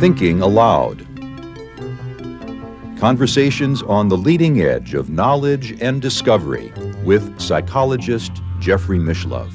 Thinking Aloud. Conversations on the leading edge of knowledge and discovery with psychologist Jeffrey Mishlove.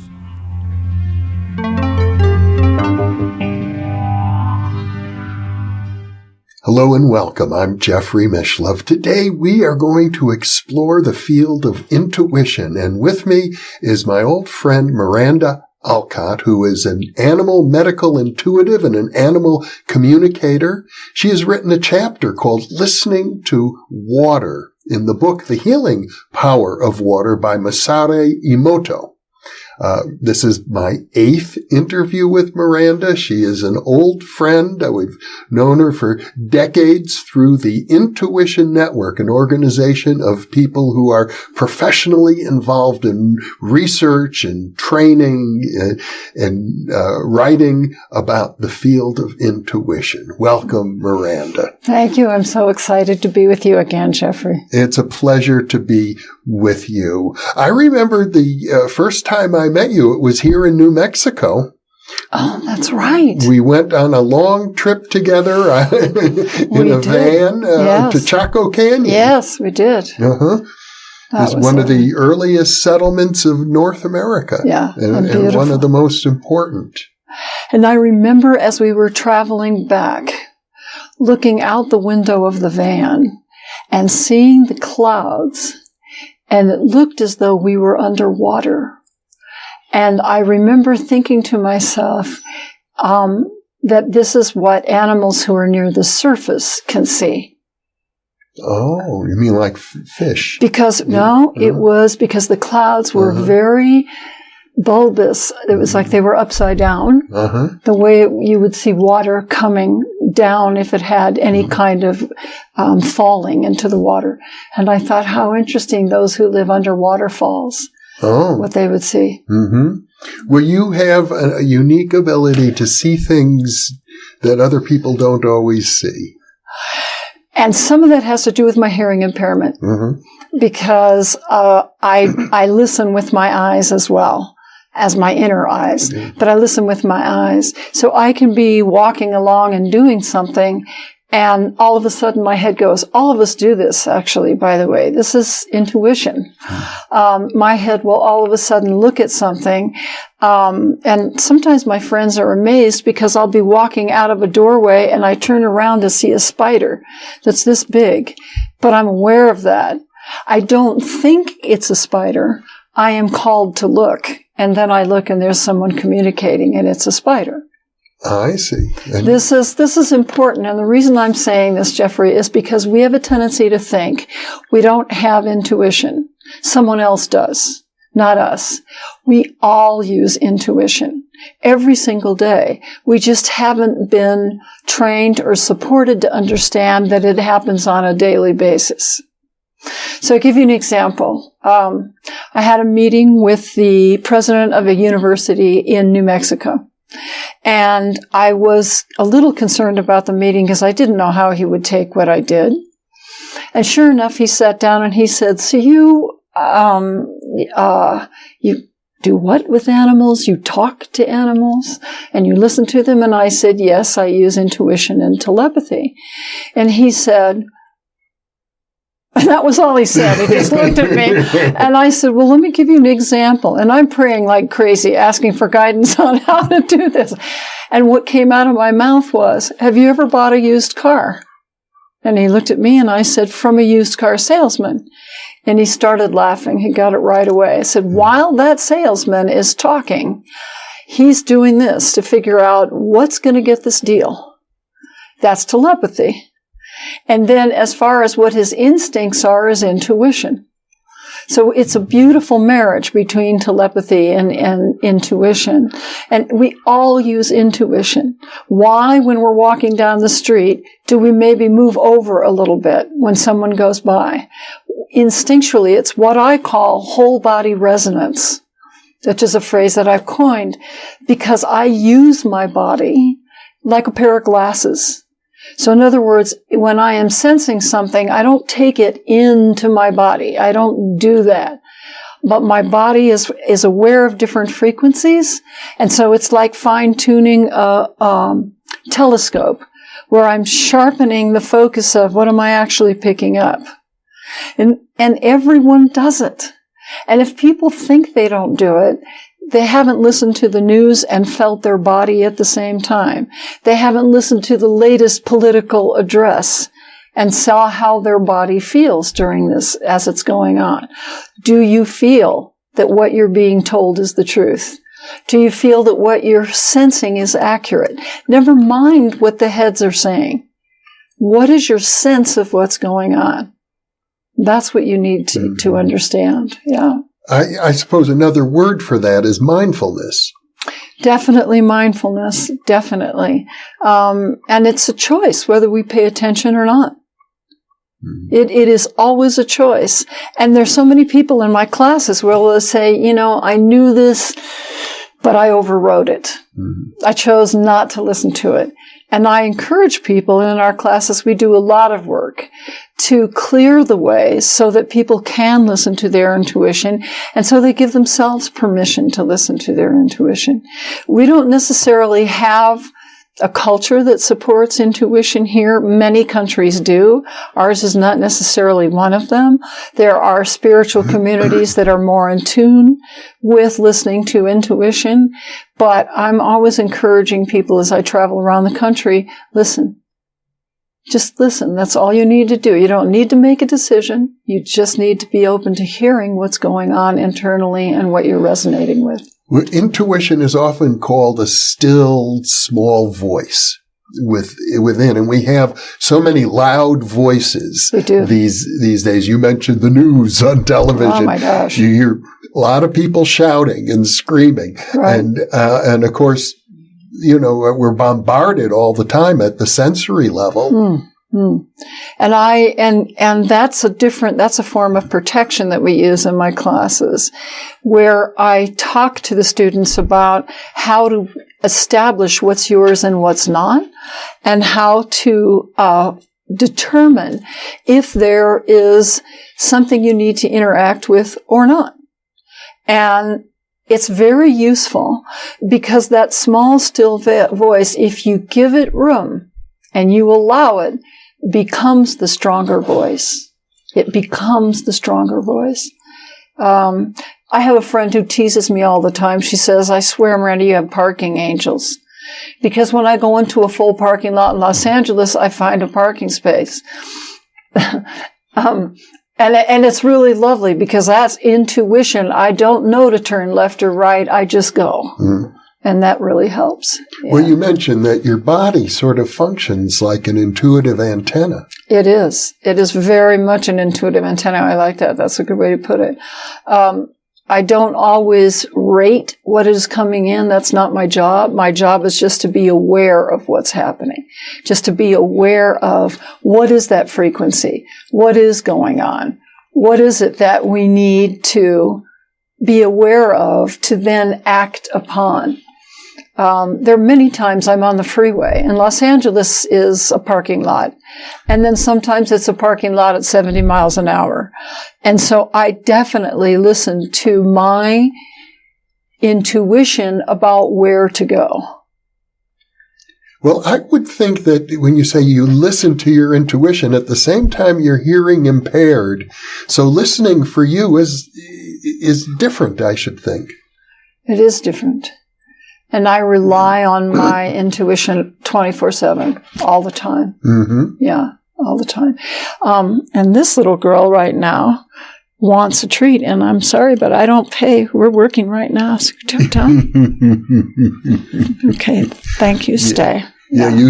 Hello and welcome. I'm Jeffrey Mishlove. Today we are going to explore the field of intuition, and with me is my old friend Miranda Alcott, who is an animal medical intuitive and an animal communicator. She has written a chapter called Listening to Water in the book The Healing Power of Water by Masaru Emoto. This is my 8th interview with Miranda. She is an old friend. We've known her for decades through the Intuition Network, an organization of people who are professionally involved in research and training and writing about the field of intuition. Welcome, Miranda. Thank you. I'm so excited to be with you again, Jeffrey. It's a pleasure to be with you. I remember the first time I met you, it was here in New Mexico. Oh, that's right. We went on a long trip together in a van to Chaco Canyon. Yes, we did. It was one of the earliest settlements of North America. Yeah, and one of the most important. And I remember as we were traveling back, looking out the window of the van and seeing the clouds, and it looked as though we were underwater. And I remember thinking to myself that this is what animals who are near the surface can see. Oh, you mean like fish? Because, no, it was because the clouds were very bulbous. It was like they were upside down. The way you would see water coming down if it had any kind of falling into the water. And I thought, how interesting those who live under waterfalls. What they would see. Well, you have a unique ability to see things that other people don't always see. And some of that has to do with my hearing impairment. Because I listen with my eyes as well as my inner eyes. But I listen with my eyes. So I can be walking along and doing something, and all of a sudden my head goes, all of us do this, actually, by the way. This is intuition. My head will all of a sudden look at something. And sometimes my friends are amazed because I'll be walking out of a doorway and I turn around to see a spider that's this big. But I'm aware of that. I don't think it's a spider. I am called to look. And then I look and there's someone communicating and it's a spider. I see. And this is important, and the reason I'm saying this, Jeffrey, is because we have a tendency to think we don't have intuition. Someone else does, not us. We all use intuition every single day. We just haven't been trained or supported to understand that it happens on a daily basis. So I'll give you an example. I had a meeting with the president of a university in New Mexico. And I was a little concerned about the meeting because I didn't know how he would take what I did. And sure enough, he sat down and he said, so you do what with animals? You talk to animals and you listen to them? And I said, yes, I use intuition and telepathy. And he said, and that was all he said. He just looked at me. And I said, well, let me give you an example. And I'm praying like crazy, asking for guidance on how to do this. And what came out of my mouth was, have you ever bought a used car? And he looked at me and I said, from a used car salesman. And he started laughing. He got it right away. I said, while that salesman is talking, he's doing this to figure out what's going to get this deal. That's telepathy. And then as far as what his instincts are is intuition. So it's a beautiful marriage between telepathy and intuition. And we all use intuition. Why, when we're walking down the street, do we maybe move over a little bit when someone goes by? Instinctually, it's what I call whole body resonance, which is a phrase that I've coined because I use my body like a pair of glasses. So in other words, when I am sensing something, I don't take it into my body. I don't do that. but my body is aware of different frequencies. And so it's like fine-tuning a telescope, where I'm sharpening the focus of what am I actually picking up. And everyone does it. And if people think they don't do it, they haven't listened to the news and felt their body at the same time. They haven't listened to the latest political address and saw how their body feels during this as it's going on. Do you feel that what you're being told is the truth? Do you feel that what you're sensing is accurate? Never mind what the heads are saying. What is your sense of what's going on? That's what you need to understand. Yeah. I suppose another word for that is mindfulness. Definitely mindfulness. Definitely. And it's a choice whether we pay attention or not. It is always a choice. And there's so many people in my classes where they'll say, I knew this, but I overrode it. I chose not to listen to it. And I encourage people in our classes, we do a lot of work to clear the way so that people can listen to their intuition, and so they give themselves permission to listen to their intuition. We don't necessarily have a culture that supports intuition here. Many countries do. Ours is not necessarily one of them. There are spiritual communities that are more in tune with listening to intuition. But I'm always encouraging people as I travel around the country, listen. Just listen. That's all you need to do. You don't need to make a decision. You just need to be open to hearing what's going on internally and what you're resonating with. Intuition is often called a still, small voice within, and we have so many loud voices we do. These days. You mentioned the news on television. Oh my gosh! You hear a lot of people shouting and screaming, right. and of course, we're bombarded all the time at the sensory level. And that's a form of protection that we use in my classes, where I talk to the students about how to establish what's yours and what's not, and how to determine if there is something you need to interact with or not. And it's very useful because that small, still voice, if you give it room and you allow it, becomes the stronger voice. It becomes the stronger voice. I have a friend who teases me all the time. She says, I swear, Miranda, you have parking angels. Because when I go into a full parking lot in Los Angeles, I find a parking space. And it's really lovely because that's intuition. I don't know to turn left or right. I just go. And that really helps. Yeah. Well, you mentioned that your body sort of functions like an intuitive antenna. It is. It is very much an intuitive antenna. I like that. That's a good way to put it. I don't always rate what is coming in. That's not my job. My job is just to be aware of what's happening. Just to be aware of what is that frequency? What is going on? What is it that we need to be aware of to then act upon? There are many times I'm on the freeway, and Los Angeles is a parking lot. And then sometimes it's a parking lot at 70 miles an hour. And so I definitely listen to my intuition about where to go. Well, I would think that when you say you listen to your intuition, at the same time you're hearing impaired. So listening for you is different, I should think. It is different. And I rely on my intuition 24/7, all the time. Yeah, all the time. And this little girl right now wants a treat, and I'm sorry, but I don't pay. We're working right now, so time. Okay, thank you. Stay. Yeah, you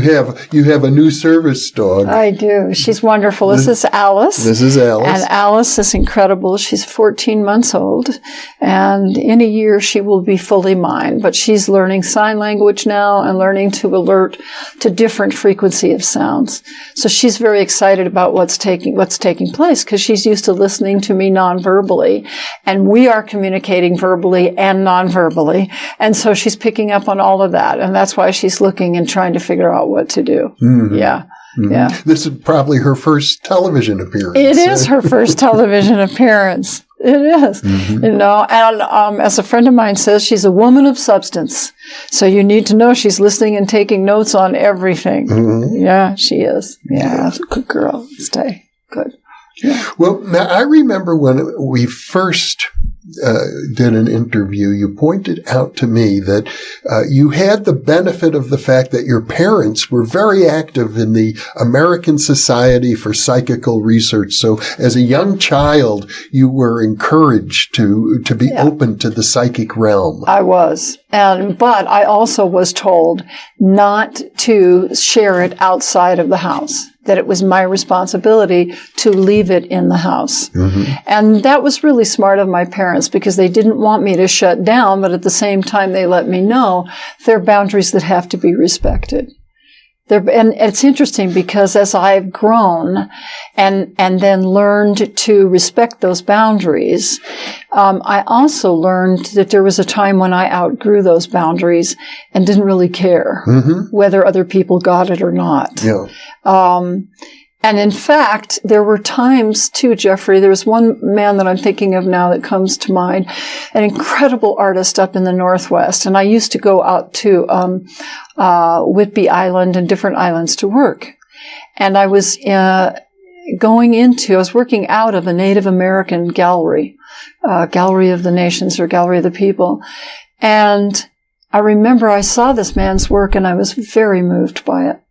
have a new service dog. I do. She's wonderful. This is Alice. And Alice is incredible. She's 14 months old, and in a year she will be fully mine. But she's learning sign language now and learning to alert to different frequency of sounds. So she's very excited about what's taking place because she's used to listening to me non-verbally, and we are communicating verbally and non-verbally. And so she's picking up on all of that, and that's why she's looking and trying to figure out what to do. Yeah. Yeah. This is probably her first television appearance. It is her first television appearance. It is, you know, and as a friend of mine says, she's a woman of substance. So you need to know she's listening and taking notes on everything. Yeah, she is. Yeah, that's a good girl. Stay good. Yeah. Well, now I remember when we first did an interview, you pointed out to me that you had the benefit of the fact that your parents were very active in the American Society for Psychical Research. So as a young child, you were encouraged to be open to the psychic realm. I was. But I also was told not to share it outside of the house, that it was my responsibility to leave it in the house. And that was really smart of my parents, because they didn't want me to shut down, but at the same time they let me know there are boundaries that have to be respected. And it's interesting because as I've grown and then learned to respect those boundaries, I also learned that there was a time when I outgrew those boundaries and didn't really care whether other people got it or not. Yeah. And in fact, there were times too, Jeffrey, there was one man that I'm thinking of now that comes to mind, an incredible artist up in the Northwest. And I used to go out to Whidbey Island and different islands to work. And I was I was working out of a Native American gallery, Gallery of the Nations or Gallery of the People. And I remember I saw this man's work and I was very moved by it.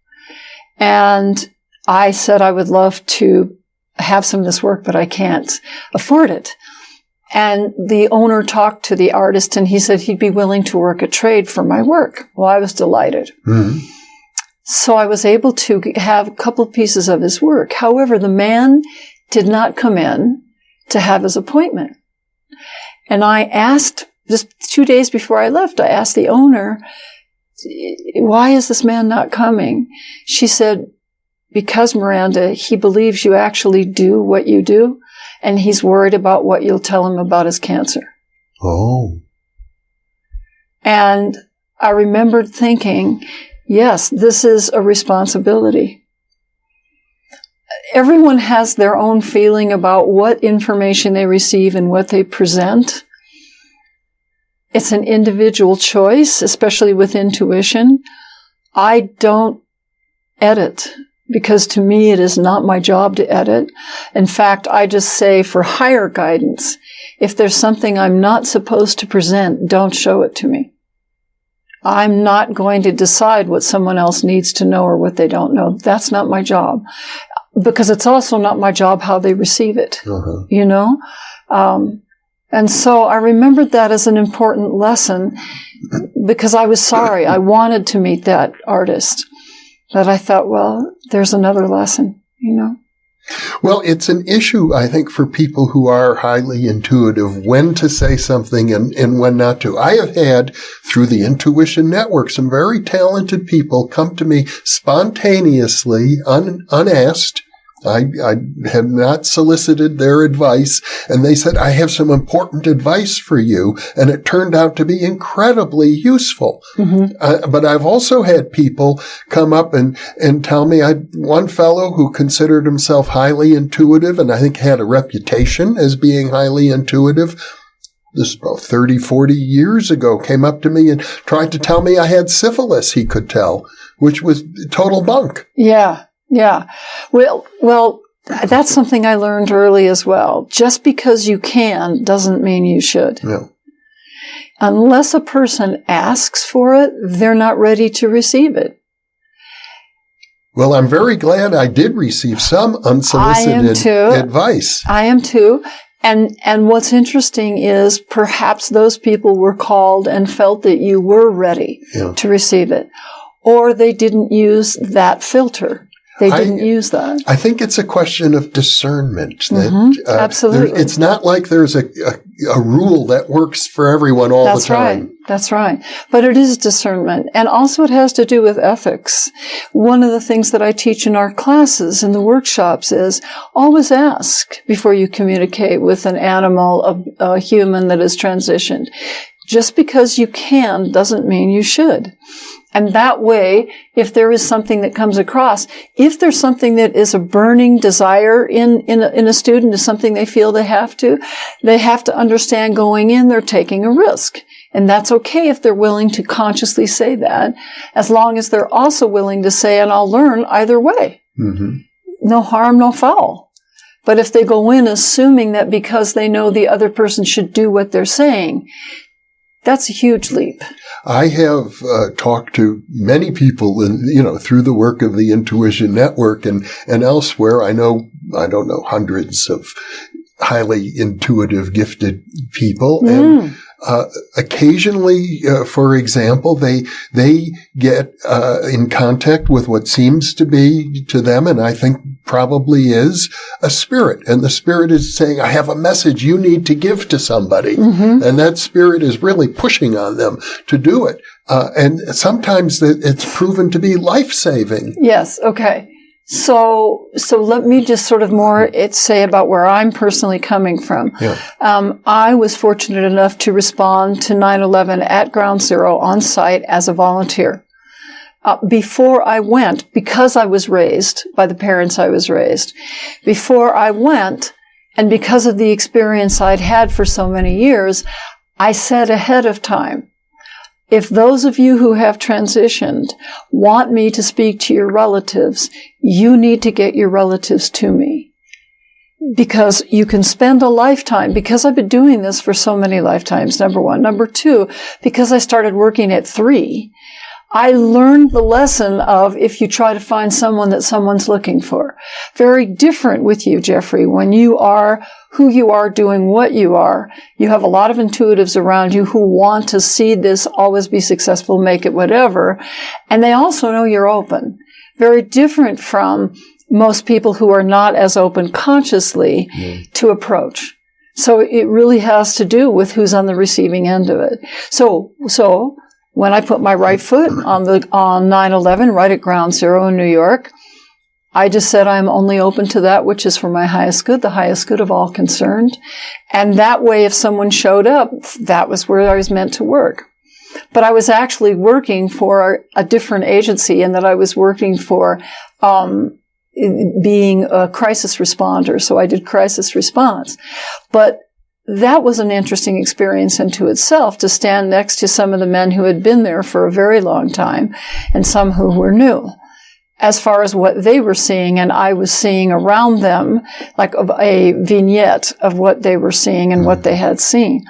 And I said I would love to have some of this work, but I can't afford it. And the owner talked to the artist and he said he'd be willing to work a trade for my work. Well, I was delighted. So I was able to have a couple of pieces of his work. However, the man did not come in to have his appointment. And I asked, just 2 days before I left, I asked the owner, why is this man not coming? She said, because, Miranda, he believes you actually do what you do, and he's worried about what you'll tell him about his cancer. Oh. And I remembered thinking, yes, this is a responsibility. Everyone has their own feeling about what information they receive and what they present. It's an individual choice, especially with intuition. I don't edit, because to me it is not my job to edit. In fact, I just say for higher guidance, if there's something I'm not supposed to present, don't show it to me. I'm not going to decide what someone else needs to know or what they don't know. That's not my job. Because it's also not my job how they receive it, you know? And so I remembered that as an important lesson because I was sorry. I wanted to meet that artist. But I thought, well, there's another lesson, you know? Well, it's an issue, I think, for people who are highly intuitive, when to say something and when not to. I have had, through the Intuition Network, some very talented people come to me spontaneously, unasked. I had not solicited their advice, and they said, I have some important advice for you, and it turned out to be incredibly useful. But I've also had people come up and tell me, one fellow who considered himself highly intuitive, and I think had a reputation as being highly intuitive, this is about 30, 40 years ago, came up to me and tried to tell me I had syphilis, he could tell, which was total bunk. Yeah. Yeah. Well, that's something I learned early as well. Just because you can doesn't mean you should. Yeah. Unless a person asks for it, they're not ready to receive it. Well, I'm very glad I did receive some unsolicited advice. I am too. And what's interesting is perhaps those people were called and felt that you were ready to receive it. Or they didn't use that filter. They didn't use that. I think it's a question of discernment. Absolutely. It's not like there's a rule that works for everyone all the time. That's right. But it is discernment. And also it has to do with ethics. One of the things that I teach in our classes, in the workshops, is always ask before you communicate with an animal, a human that is transitioned. Just because you can doesn't mean you should. And that way, if there is something that comes across, if there's something that is a burning desire in a student, is something they feel they have to understand going in, they're taking a risk. And that's okay if they're willing to consciously say that, as long as they're also willing to say, and I'll learn either way. Mm-hmm. No harm, no foul. But if they go in assuming that because they know the other person should do what they're saying, that's a huge leap. I have talked to many people, through the work of the Intuition Network and elsewhere. I don't know, hundreds of highly intuitive, gifted people, and occasionally, for example, they get in contact with what seems to be to them, and I think probably is a spirit, and the spirit is saying, I have a message you need to give to somebody, and that spirit is really pushing on them to do it, and sometimes it's proven to be life-saving. Yes. Okay. So let me just sort of more say about where I'm personally coming from. Yeah. I was fortunate enough to respond to 9/11 at Ground Zero on site as a volunteer. Before I went, because I was raised by the parents I was raised, before I went, and because of the experience I'd had for so many years, I said ahead of time, if those of you who have transitioned want me to speak to your relatives, you need to get your relatives to me. Because you can spend a lifetime, because I've been doing this for so many lifetimes, number one. Number two, because I started working at 3, I learned the lesson of if you try to find someone that someone's looking for. Very different with you, Jeffrey. When you are who you are, doing what you are, you have a lot of intuitives around you who want to see this always be successful, make it whatever. And they also know you're open. Very different from most people who are not as open consciously to approach. So it really has to do with who's on the receiving end of it. So when I put my right foot on 9/11, right at Ground Zero in New York, I just said I'm only open to that which is for my highest good, the highest good of all concerned. And that way, if someone showed up, that was where I was meant to work. But I was actually working for a different agency, in that I was working for being a crisis responder. So I did crisis response. But that was an interesting experience into itself, to stand next to some of the men who had been there for a very long time and some who were new, as far as what they were seeing, and I was seeing around them, like a vignette of what they were seeing and what they had seen.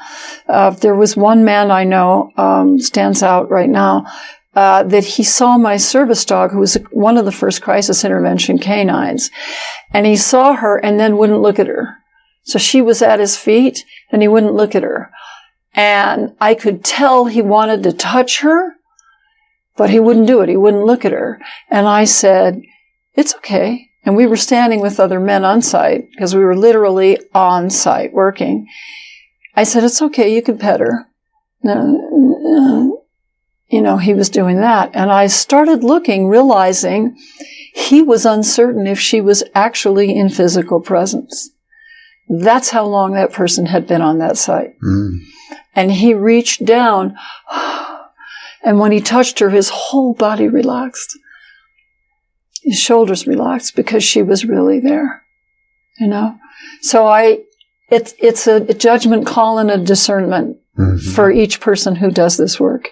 There was one man I know, stands out right now, that he saw my service dog, who was one of the first crisis intervention canines, and he saw her and then wouldn't look at her. So she was at his feet, and he wouldn't look at her. And I could tell he wanted to touch her, but he wouldn't do it. He wouldn't look at her. And I said, it's okay. And we were standing with other men on site, because we were literally on site working. I said, it's okay, you can pet her. He was doing that. And I started looking, realizing he was uncertain if she was actually in physical presence. That's how long that person had been on that site. And he reached down, and when he touched her, his whole body relaxed. His shoulders relaxed, because she was really there, So it's a judgment call and a discernment for each person who does this work.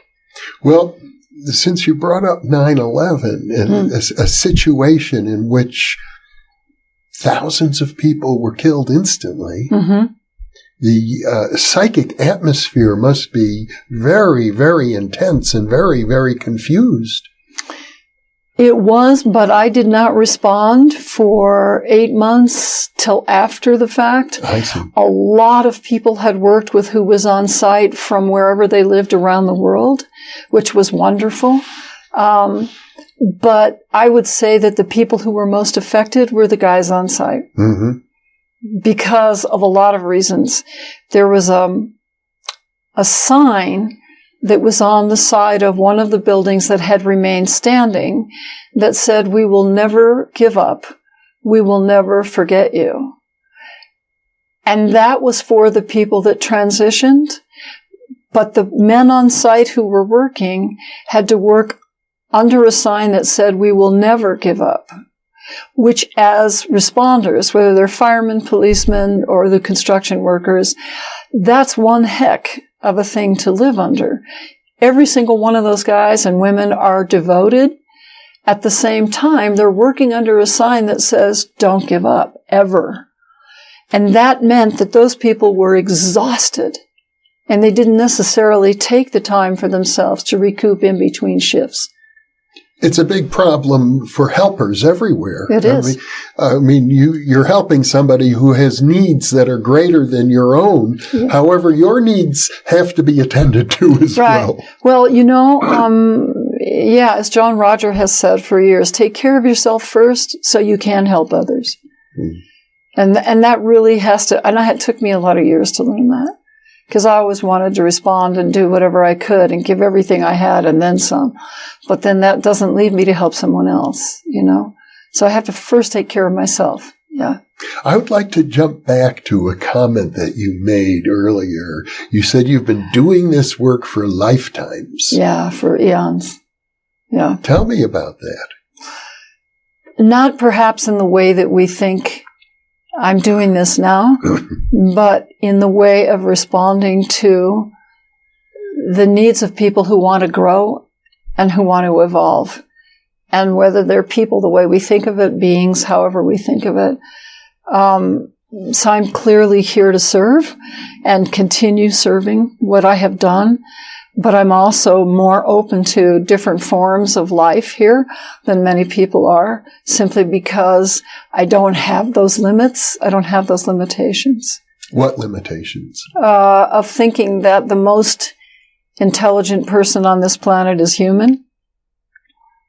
Well, since you brought up 9/11 and a situation in which thousands of people were killed instantly, the psychic atmosphere must be very, very intense and very, very confused. It was, but I did not respond for 8 months till after the fact. I see. A lot of people had worked with who was on site from wherever they lived around the world, which was wonderful. But I would say that the people who were most affected were the guys on site. Because of a lot of reasons. There was a sign that was on the side of one of the buildings that had remained standing that said, "We will never give up. We will never forget you." And that was for the people that transitioned. But the men on site who were working had to work under a sign that said, "We will never give up," which as responders, whether they're firemen, policemen, or the construction workers, that's one heck of a thing to live under. Every single one of those guys and women are devoted. At the same time, they're working under a sign that says, "Don't give up, ever." And that meant that those people were exhausted, and they didn't necessarily take the time for themselves to recoup in between shifts. It's a big problem for helpers everywhere. It is. I mean, you're helping somebody who has needs that are greater than your own. Yeah. However, your needs have to be attended to as well. Well, as John Roger has said for years, take care of yourself first so you can help others. And that really has to, and it took me a lot of years to learn that. Because I always wanted to respond and do whatever I could and give everything I had and then some. But then that doesn't leave me to help someone else, So I have to first take care of myself. Yeah. I would like to jump back to a comment that you made earlier. You said you've been doing this work for lifetimes. Yeah, for eons. Yeah. Tell me about that. Not perhaps in the way that we think I'm doing this now, but in the way of responding to the needs of people who want to grow and who want to evolve. And whether they're people the way we think of it, beings, however we think of it. So I'm clearly here to serve and continue serving what I have done. But I'm also more open to different forms of life here than many people are, simply because I don't have those limits. I don't have those limitations. What limitations? Of thinking that the most intelligent person on this planet is human.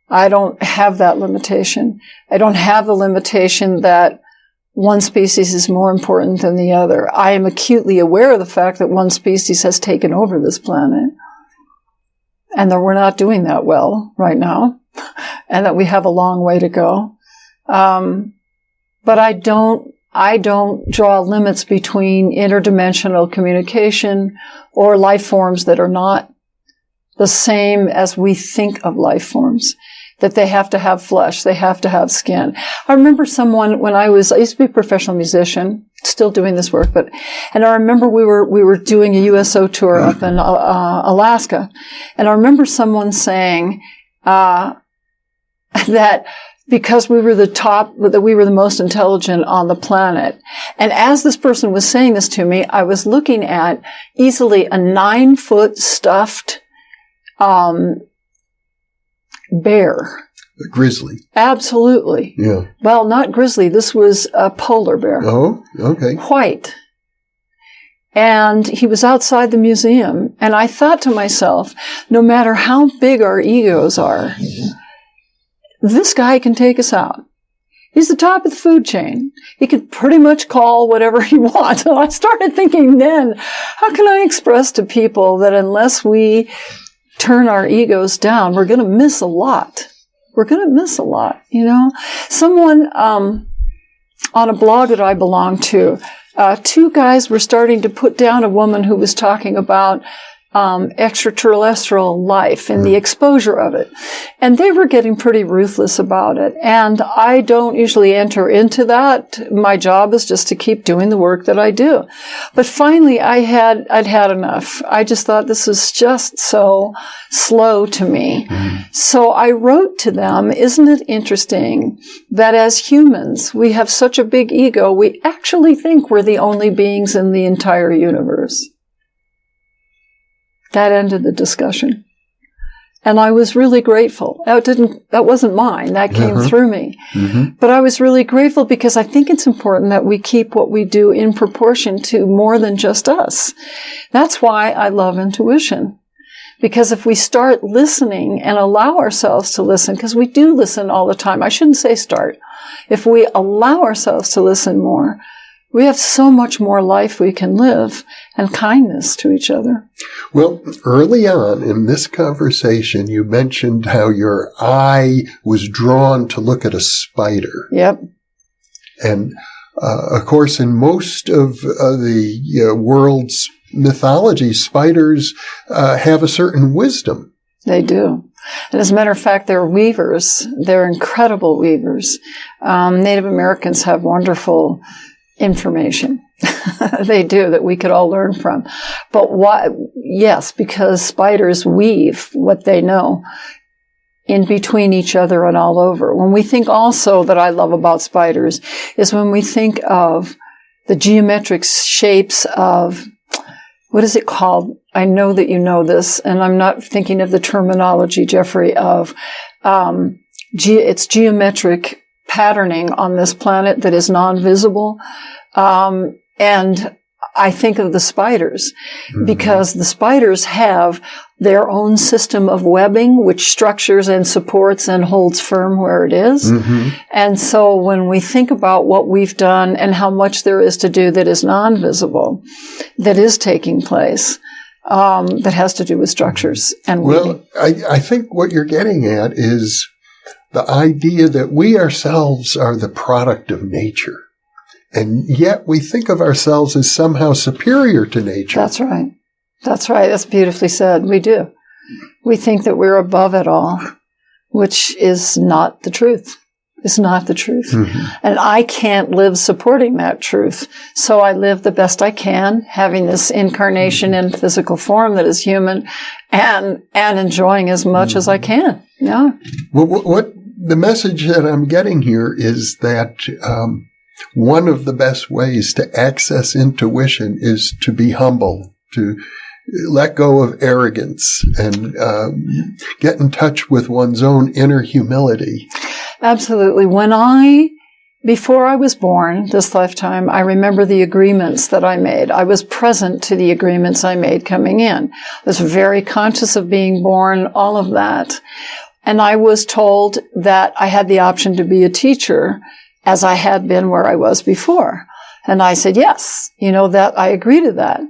I don't have that limitation. I don't have the limitation that one species is more important than the other. I am acutely aware of the fact that one species has taken over this planet. And that we're not doing that well right now, and that we have a long way to go. But I don't draw limits between interdimensional communication or life forms that are not the same as we think of life forms. That they have to have flesh, they have to have skin. I remember someone when I used to be a professional musician, still doing this work, and I remember we were doing a USO tour up in Alaska, and I remember someone saying that because we were that we were the most intelligent on the planet. And as this person was saying this to me, I was looking at easily a 9-foot stuffed bear. A grizzly. Absolutely. Yeah. Well, not grizzly. This was a polar bear. Oh, okay. White. And he was outside the museum. And I thought to myself, no matter how big our egos are, this guy can take us out. He's the top of the food chain. He could pretty much call whatever he wants. And I started thinking then, how can I express to people that unless we turn our egos down, we're going to miss a lot. We're going to miss a lot, Someone on a blog that I belong to, 2 guys were starting to put down a woman who was talking about extraterrestrial life and the exposure of it. And they were getting pretty ruthless about it. And I don't usually enter into that. My job is just to keep doing the work that I do. But finally, I'd had enough. I just thought this was just so slow to me. So I wrote to them, isn't it interesting that as humans, we have such a big ego, we actually think we're the only beings in the entire universe. That ended the discussion. And I was really grateful. That wasn't mine. That came through me. But I was really grateful because I think it's important that we keep what we do in proportion to more than just us. That's why I love intuition. Because if we start listening and allow ourselves to listen, because we do listen all the time. I shouldn't say start. If we allow ourselves to listen more, we have so much more life we can live and kindness to each other. Well, early on in this conversation, you mentioned how your eye was drawn to look at a spider. Yep. And, of course, in most of the world's mythology, spiders have a certain wisdom. They do. And as a matter of fact, they're weavers. They're incredible weavers. Native Americans have wonderful information. They do, that we could all learn from. But why? Yes, because spiders weave what they know in between each other and all over. When we think also that I love about spiders is when we think of the geometric shapes of, what is it called? I know that you know this, and I'm not thinking of the terminology, Jeffrey, of it's geometric patterning on this planet that is non-visible. And I think of the spiders, because the spiders have their own system of webbing, which structures and supports and holds firm where it is. And so when we think about what we've done and how much there is to do that is non-visible, that is taking place, that has to do with structures and weaving. Well, I think what you're getting at is the idea that we ourselves are the product of nature. And yet we think of ourselves as somehow superior to nature. That's right. That's right. That's beautifully said. We do. We think that we're above it all, which is not the truth. It's not the truth. And I can't live supporting that truth. So I live the best I can, having this incarnation in physical form that is human, and enjoying as much as I can. Yeah. Well, what the message that I'm getting here is that one of the best ways to access intuition is to be humble, to let go of arrogance and get in touch with one's own inner humility. Absolutely. Before I was born this lifetime, I remember the agreements that I made. I was present to the agreements I made coming in. I was very conscious of being born, all of that. And I was told that I had the option to be a teacher, as I had been where I was before. And I said, yes, that I agree to that.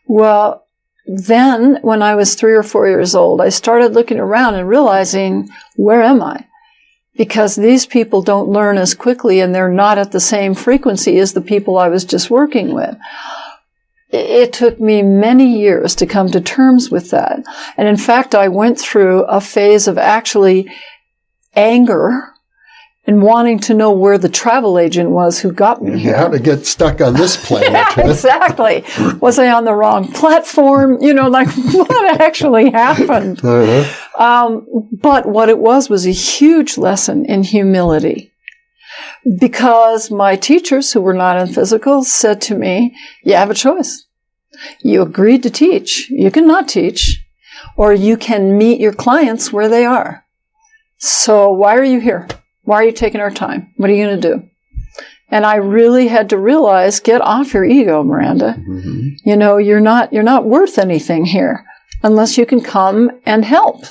Well, then when I was 3 or 4 years old, I started looking around and realizing, where am I? Because these people don't learn as quickly, and they're not at the same frequency as the people I was just working with. It took me many years to come to terms with that. And in fact, I went through a phase of actually anger and wanting to know where the travel agent was who got me here. How to get stuck on this planet. Exactly. Was I on the wrong platform? What actually happened? But what it was a huge lesson in humility. Because my teachers, who were not in physical, said to me, you have a choice. You agreed to teach. You can not teach. Or you can meet your clients where they are. So why are you here? Why are you taking our time? What are you going to do? And I really had to realize, get off your ego, Miranda. You're not worth anything here unless you can come and help.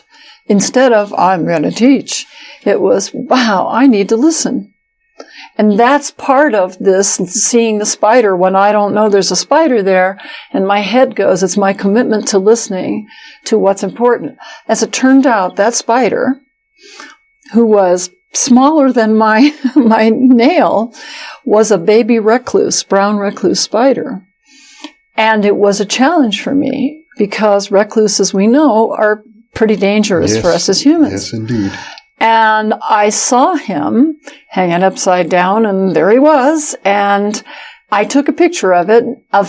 Instead of, I'm going to teach, it was, wow, I need to listen. And that's part of this, seeing the spider when I don't know there's a spider there, and my head goes, it's my commitment to listening to what's important. As it turned out, that spider, who was smaller than my nail, was a baby recluse, brown recluse spider. And it was a challenge for me, because recluses, we know, are pretty dangerous for us as humans. Yes, indeed. And I saw him hanging upside down, and there he was. And I took a picture of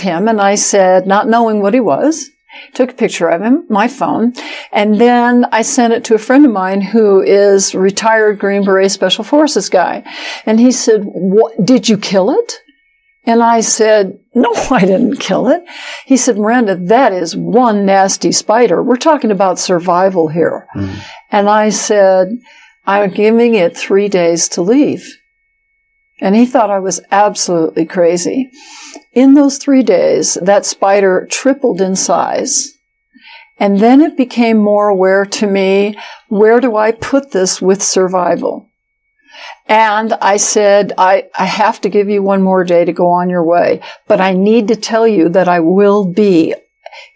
him, and I said, not knowing what he was, took a picture of him, my phone, and then I sent it to a friend of mine who is a retired Green Beret Special Forces guy. And he said, did you kill it? And I said, no, I didn't kill it. He said, Miranda, that is one nasty spider. We're talking about survival here. And I said, I'm giving it 3 days to leave. And he thought I was absolutely crazy. In those 3 days, that spider tripled in size. And then it became more aware to me, where do I put this with survival? And I said, I have to give you 1 more day to go on your way, but I need to tell you that I will be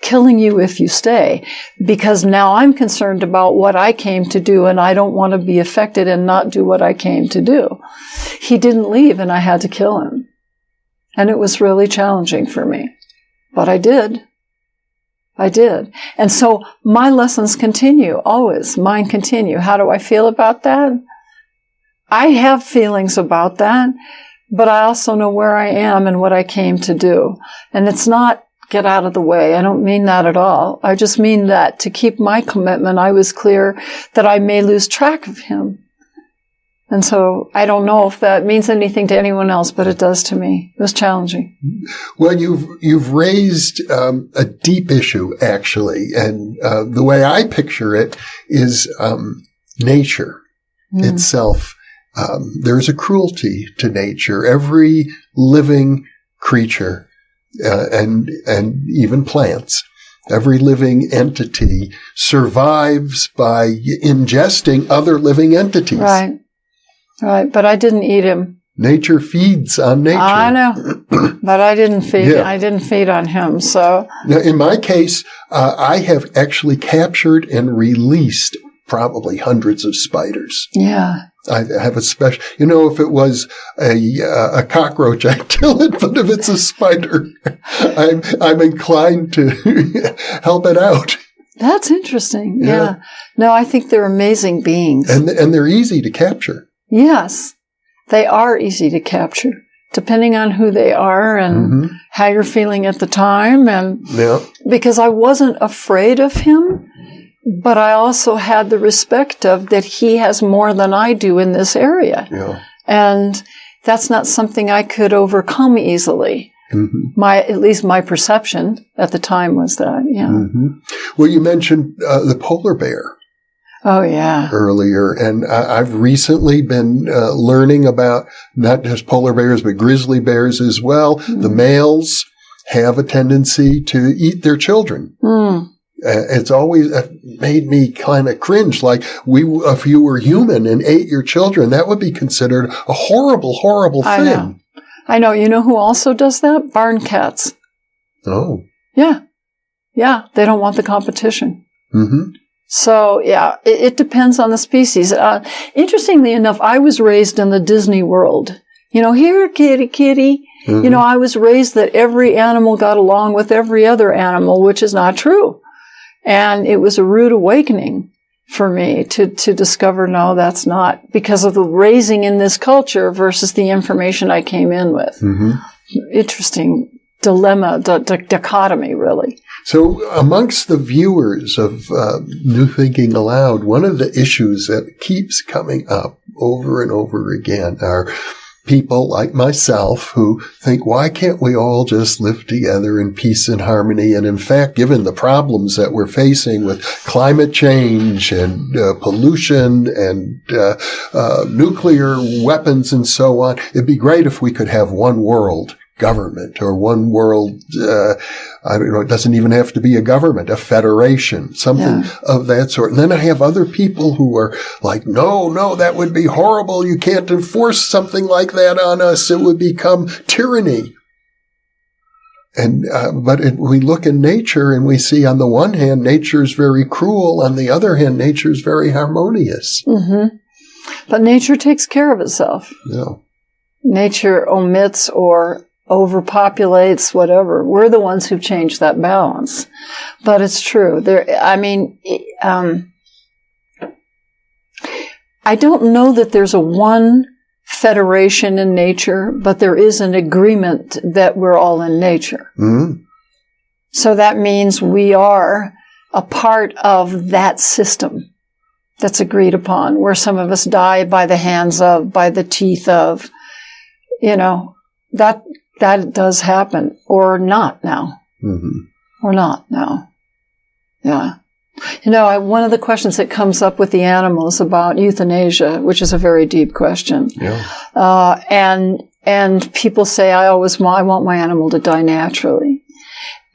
killing you if you stay, because now I'm concerned about what I came to do, and I don't want to be affected and not do what I came to do. He didn't leave, and I had to kill him. And it was really challenging for me. But I did. I did. And so my lessons continue, always. Mine continue. How do I feel about that? I have feelings about that, but I also know where I am and what I came to do. And it's not get out of the way. I don't mean that at all. I just mean that to keep my commitment, I was clear that I may lose track of him. And so I don't know if that means anything to anyone else, but it does to me. It was challenging. Well, you've raised a deep issue, actually, and the way I picture it is nature itself. There's a cruelty to nature. Every living creature, and even plants, every living entity survives by ingesting other living entities. Right. Right. But I didn't eat him. Nature feeds on nature. I know. But I didn't feed. Yeah. I didn't feed on him. So now, in my case, I have actually captured and released probably hundreds of spiders. yeah. I have a special, if it was a cockroach, I'd kill it, but if it's a spider, I'm inclined to help it out. That's interesting. Yeah. No, I think they're amazing beings. And they're easy to capture. Yes. They are easy to capture, depending on who they are and how you're feeling at the time. And because I wasn't afraid of him, but I also had the respect of that he has more than I do in this area. Yeah. And that's not something I could overcome easily. At least my perception at the time was that, Well, you mentioned the polar bear. Oh, yeah. Earlier, and I've recently been learning about not just polar bears, but grizzly bears as well. The males have a tendency to eat their children. It's always made me kind of cringe. Like if you were human and ate your children, that would be considered a horrible, horrible thing. I know. You know who also does that? Barn cats. Oh. Yeah. Yeah. They don't want the competition. So, it depends on the species. Interestingly enough, I was raised in the Disney world. Here, kitty, kitty. I was raised that every animal got along with every other animal, which is not true. And it was a rude awakening for me to discover, no, that's not, because of the raising in this culture versus the information I came in with. Interesting dilemma, dichotomy, really. So amongst the viewers of New Thinking Aloud, one of the issues that keeps coming up over and over again are people like myself who think, why can't we all just live together in peace and harmony? And in fact, given the problems that we're facing with climate change and pollution and nuclear weapons and so on, it'd be great if we could have one world government or one world, I don't know, it doesn't even have to be a government, a federation, something of that sort. And then I have other people who are like, no, that would be horrible. You can't enforce something like that on us. It would become tyranny. And, but we look in nature and we see on the one hand, nature is very cruel. On the other hand, nature is very harmonious. But nature takes care of itself. Nature omits or overpopulates, whatever. We're the ones who've changed that balance. But it's true. I don't know that there's a one federation in nature, but there is an agreement that we're all in nature. So that means we are a part of that system that's agreed upon, where some of us die by the hands of, by the teeth of, that does happen, or not now. Or not now. Yeah. One of the questions that comes up with the animals about euthanasia, which is a very deep question. And people say, I want my animal to die naturally.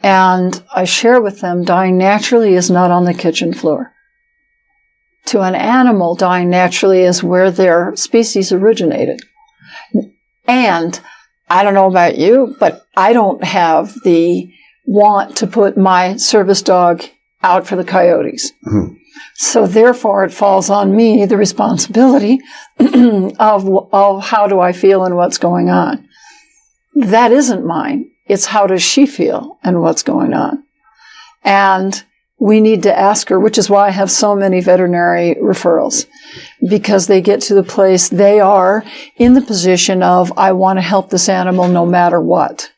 And I share with them, dying naturally is not on the kitchen floor. To an animal, dying naturally is where their species originated. And I don't know about you, but I don't have the want to put my service dog out for the coyotes. So therefore, it falls on me, the responsibility of how do I feel and what's going on. That isn't mine. It's how does she feel and what's going on. And we need to ask her, which is why I have so many veterinary referrals, because they get to the place they are in the position of, I want to help this animal no matter what.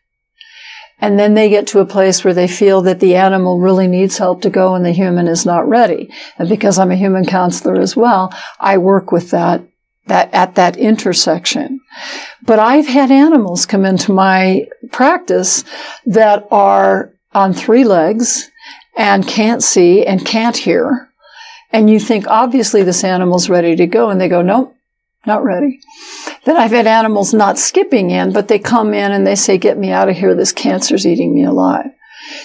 And then they get to a place where they feel that the animal really needs help to go and the human is not ready. And because I'm a human counselor as well, I work with that at that intersection. But I've had animals come into my practice that are on 3 legs and can't see and can't hear. And you think, obviously, this animal's ready to go. And they go, nope, not ready. Then I've had animals not skipping in, but they come in and they say, get me out of here. This cancer's eating me alive.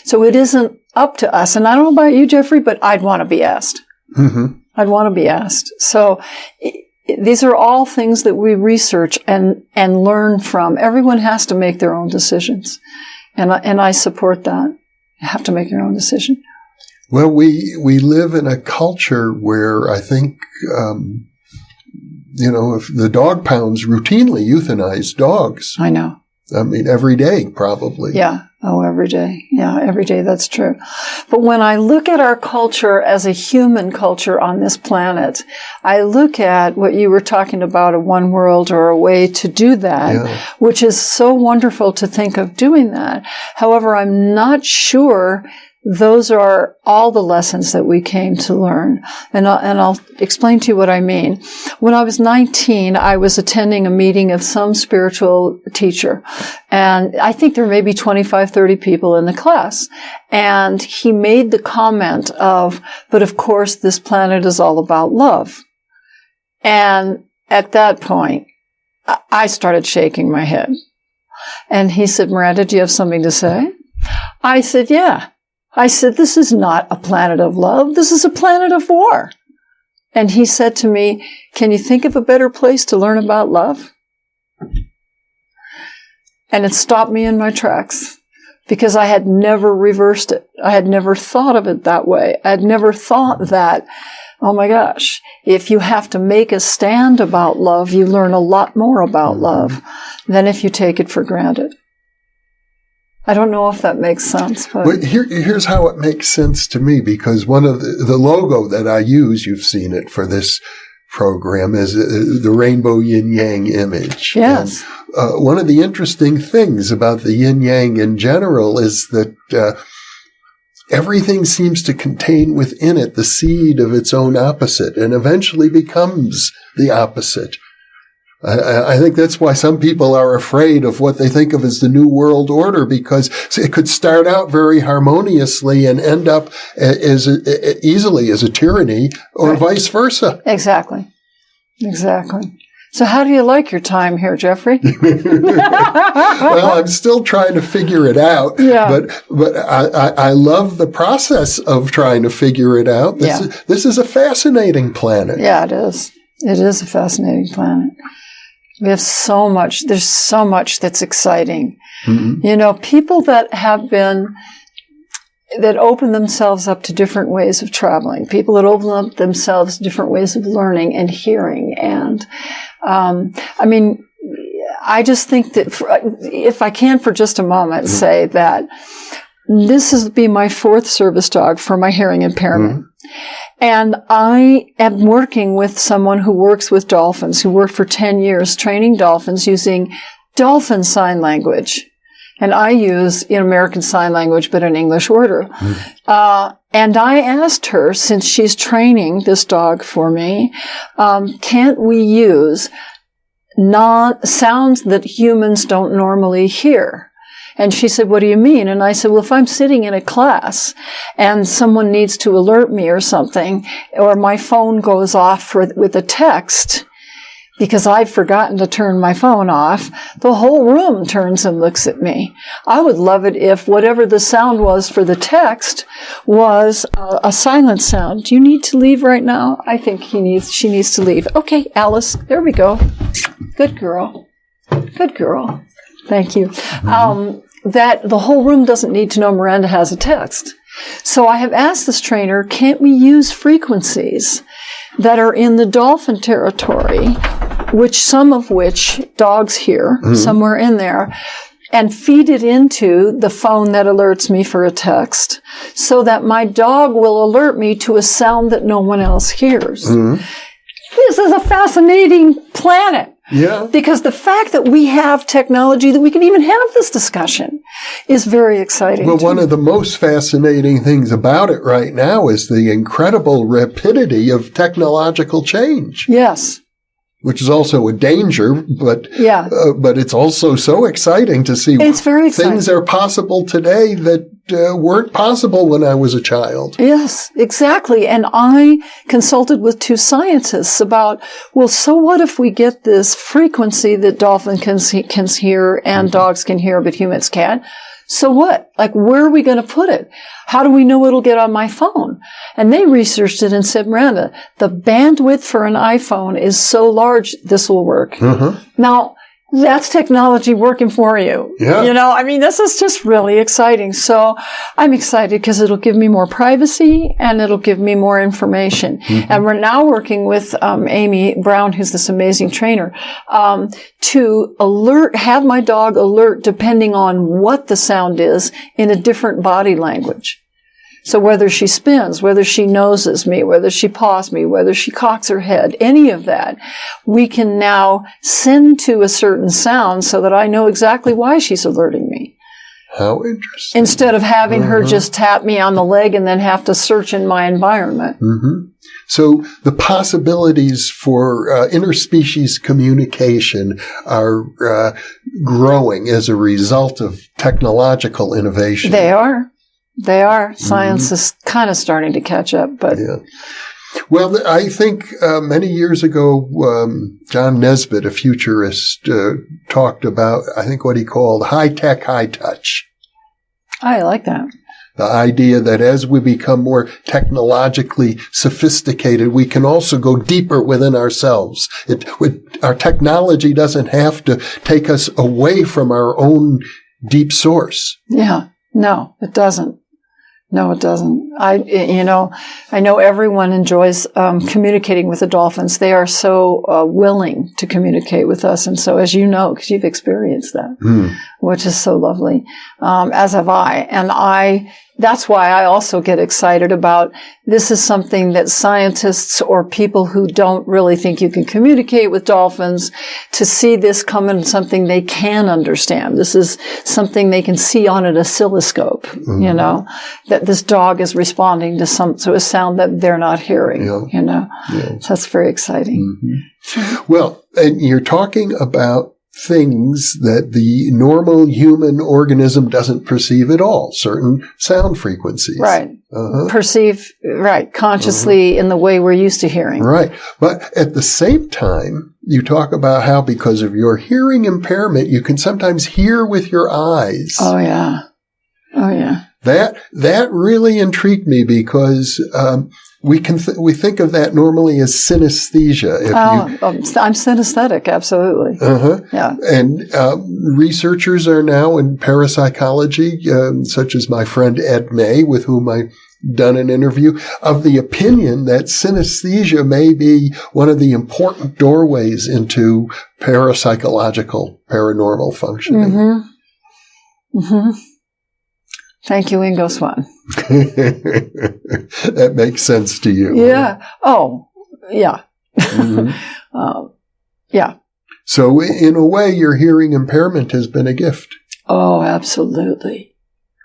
So it isn't up to us. And I don't know about you, Jeffrey, but I'd want to be asked. Mm-hmm. I'd want to be asked. So these are all things that we research and learn from. Everyone has to make their own decisions. And I support that. You have to make your own decision. Well, we live in a culture where I think, if the dog pounds routinely euthanize dogs. I know. I mean, every day, probably. Yeah. Oh, every day. Yeah, every day. That's true. But when I look at our culture as a human culture on this planet, I look at what you were talking about, a one world or a way to do that, which is so wonderful to think of doing that. However, I'm not sure those are all the lessons that we came to learn. And I'll explain to you what I mean. When I was 19, I was attending a meeting of some spiritual teacher. And I think there may be 25, 30 people in the class. And he made the comment of, but of course, this planet is all about love. And at that point, I started shaking my head. And he said, Miranda, do you have something to say? I said, yeah. I said, this is not a planet of love. This is a planet of war. And he said to me, can you think of a better place to learn about love? And it stopped me in my tracks because I had never reversed it. I had never thought of it that way. I had never thought that, oh my gosh, if you have to make a stand about love, you learn a lot more about love than if you take it for granted. I don't know if that makes sense. But here's how it makes sense to me, because one of the logo that I use, you've seen it for this program, is the rainbow yin-yang image. Yes. And, one of the interesting things about the yin-yang in general is that everything seems to contain within it the seed of its own opposite and eventually becomes the opposite. I think that's why some people are afraid of what they think of as the New World Order, because it could start out very harmoniously and end up as easily as a tyranny, or vice versa. Exactly. So how do you like your time here, Jeffrey? Well, I'm still trying to figure it out. Yeah. But I love the process of trying to figure it out. This is a fascinating planet. Yeah, it is. It is a fascinating planet. We have so much. There's so much that's exciting. Mm-hmm. People that open themselves up to different ways of traveling, people that open up themselves to different ways of learning and hearing. And, I just think that if I can for just a moment say that this has been my 4th service dog for my hearing impairment. Mm-hmm. And I am working with someone who works with dolphins, who worked for 10 years training dolphins using dolphin sign language. And I use American Sign Language, but in English order. Mm. And I asked her, since she's training this dog for me, can't we use sounds that humans don't normally hear? And she said, what do you mean? And I said, well, if I'm sitting in a class and someone needs to alert me or something, or my phone goes off with a text, because I've forgotten to turn my phone off, the whole room turns and looks at me. I would love it if whatever the sound was for the text was a silent sound. Do you need to leave right now? I think she needs to leave. Okay, Alice, there we go. Good girl. Thank you. Mm-hmm. That the whole room doesn't need to know Miranda has a text. So I have asked this trainer, can't we use frequencies that are in the dolphin territory, some of which dogs hear, somewhere in there, and feed it into the phone that alerts me for a text so that my dog will alert me to a sound that no one else hears. Mm-hmm. This is a fascinating planet. Yeah. Because the fact that we have technology that we can even have this discussion is very exciting. Well, one of the most fascinating things about it right now is the incredible rapidity of technological change. Yes. Which is also a danger, but it's also so exciting to see it's very exciting. Things are possible today that weren't possible when I was a child. Yes, exactly. And I consulted with 2 scientists about, well, so what if we get this frequency that dolphins can hear and dogs can hear, but humans can't? So what? Like, where are we going to put it? How do we know it'll get on my phone? And they researched it and said, Miranda, the bandwidth for an iPhone is so large, this will work. Mm-hmm. Now, that's technology working for you. Yeah. You know, I mean, this is just really exciting. So I'm excited because it'll give me more privacy and it'll give me more information. Mm-hmm. And we're now working with Amy Brown, who's this amazing trainer, to have my dog alert depending on what the sound is in a different body language. So whether she spins, whether she noses me, whether she paws me, whether she cocks her head, any of that, we can now send to a certain sound so that I know exactly why she's alerting me. How interesting. Instead of having her just tap me on the leg and then have to search in my environment. Mm-hmm. So the possibilities for interspecies communication are growing as a result of technological innovation. They are. Science is kind of starting to catch up, but. Yeah. Well, I think many years ago, John Nesbitt, a futurist, talked about, I think, what he called high-tech, high-touch. I like that. The idea that as we become more technologically sophisticated, we can also go deeper within ourselves. Our technology doesn't have to take us away from our own deep source. Yeah. No, it doesn't. No, it doesn't. I know everyone enjoys communicating with the dolphins. They are so willing to communicate with us. And so, as you know, because you've experienced that, which is so lovely, as have I. And that's why I also get excited about this is something that scientists or people who don't really think you can communicate with dolphins, to see this come in something they can understand. This is something they can see on an oscilloscope, that this dog is responding to a sound that they're not hearing, So that's very exciting. Mm-hmm. Well, and you're talking about things that the normal human organism doesn't perceive at all, certain sound frequencies. Right. Perceive, consciously in the way we're used to hearing. Right. But at the same time, you talk about how because of your hearing impairment, you can sometimes hear with your eyes. Oh, yeah. That really intrigued me because we think of that normally as synesthesia. I'm synesthetic, absolutely. Yeah. And researchers are now in parapsychology, such as my friend Ed May, with whom I've done an interview, of the opinion that synesthesia may be one of the important doorways into parapsychological, paranormal functioning. Mm-hmm. Mm-hmm. Thank you, Ingo Swan. That makes sense to you. Yeah. Huh? Oh, yeah. Mm-hmm. Yeah. So in a way, your hearing impairment has been a gift. Oh, absolutely.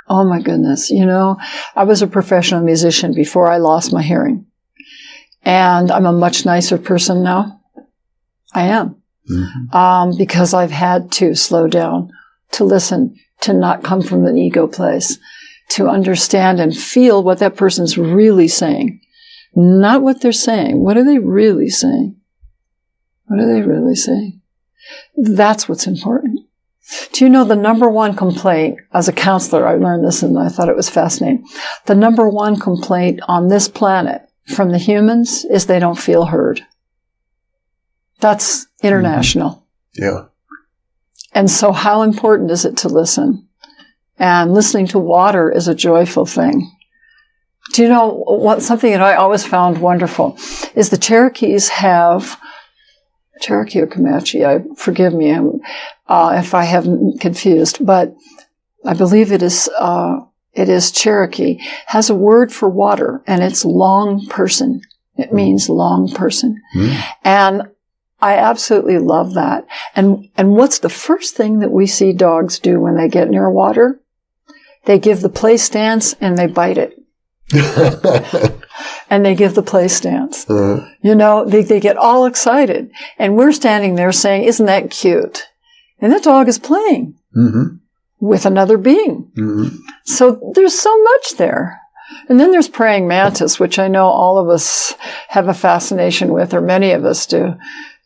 Oh, my goodness. I was a professional musician before I lost my hearing. And I'm a much nicer person now. I am. Mm-hmm. Because I've had to slow down, to listen, to not come from an ego place, to understand and feel what that person's really saying. Not what they're saying. What are they really saying? What are they really saying? That's what's important. Do you know the number one complaint, as a counselor, I learned this and I thought it was fascinating. The number one complaint on this planet from the humans is they don't feel heard. That's international. Yeah. And so how important is it to listen? And listening to water is a joyful thing. Do you know something that I always found wonderful is the Cherokees have Cherokee or Comanche. Forgive me if I haven't confused, but I believe it is Cherokee, has a word for water, and it's long person. It means long person. And I absolutely love that. And what's the first thing that we see dogs do when they get near water? They give the play stance and they bite it. And they give the play stance. You know, they get all excited. And we're standing there saying, isn't that cute? And the dog is playing with another being. So there's so much there. And then there's praying mantis, which I know all of us have a fascination with, or many of us do.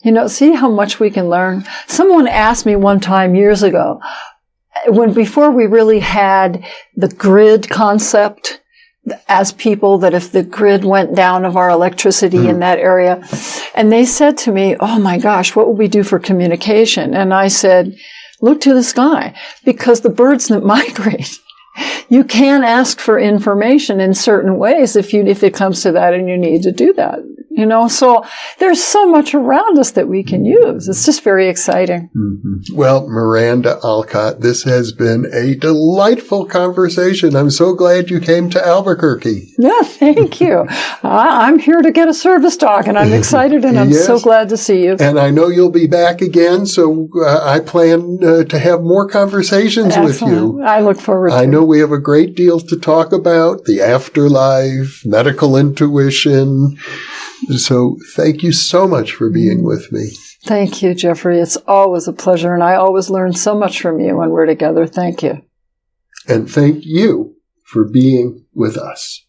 You know, see how much we can learn. Someone asked me one time years ago, before we really had the grid concept as people, that if the grid went down of our electricity in that area, and they said to me, oh my gosh, what would we do for communication? And I said, look to the sky, because the birds that migrate, you can ask for information in certain ways if it comes to that and you need to do that. You know, so there's so much around us that we can use. It's just very exciting. Well, Miranda Alcott, this has been a delightful conversation. I'm so glad you came to Albuquerque. Yeah, thank you. I'm here to get a service dog, and I'm excited, and I'm so glad to see you. And I know you'll be back again, so I plan to have more conversations with you. I look forward to it. I know we have a great deal to talk about, the afterlife, medical intuition. So thank you so much for being with me. Thank you, Jeffrey. It's always a pleasure, and I always learn so much from you when we're together. Thank you. And thank you for being with us.